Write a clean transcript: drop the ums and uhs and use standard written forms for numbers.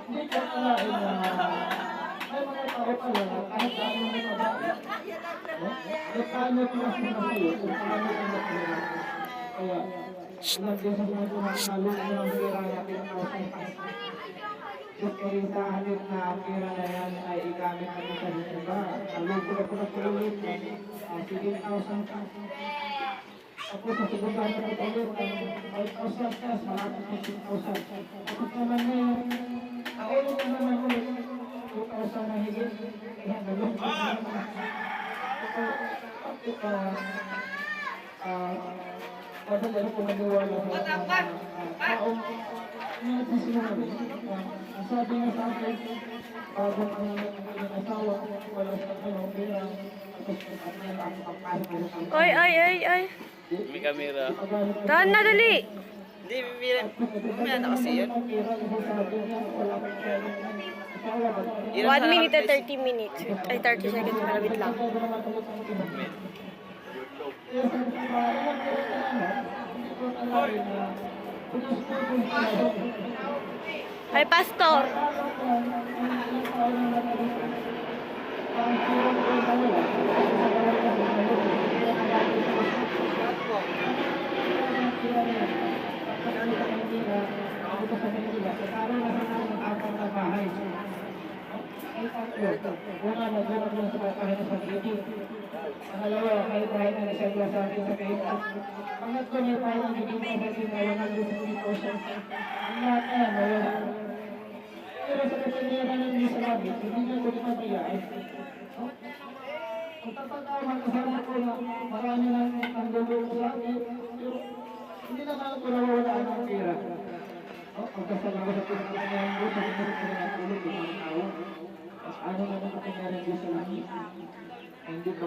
Hindi ko kalain na may mga tao pala na kahit ano mo na ba? Kung paano tumas mo na sa'yo, kung paano tumas mo na. Kaya, ilang beses na ito nalo na ang pera natin na sa halip na ang pera na yan ay igamit natin sa iba. Alam ko na ulit, 15,000 ka. Ako sa segundo na ulit, 5,000 ka, malapit na 15,000. Tapos naman ngayon, ulit na naman ulit, 2,000 na higit. Kaya nalong ko na naman. Kadang-kadang ko naniwala sa taong nagsisinungaling. Ang sabi nga sa akin, bago ang asawa ko, wala sa pera, Oy, ay, ay, ay. May kamera. Tahan na, dali. Hindi, mamaya na kasi yun. 1 minute and 30 minutes. Ay, 30 seconds. Malabit lang. Ay, pastor. Pangalawa, may bahay na nasyadwa sa akin sa Facebook. Pangatlo, may bahay na naging mabasin na 150%. Ang lahat na yan, wala. Pero sa kapangyarihan ng Diyos sa langit, hindi niya ko ipagayaan. Ang tatandaan kasama ko na marami nang nanggulong sa akin, pero hindi naman ako nawawalaan ng pera. Pagkasalamat sa pinagkakanyahan ko, sa pinagkakanyahan ko, ng mga tao. Ano naman ang kapangyarihan ng Diyos sa langit? Hindi ko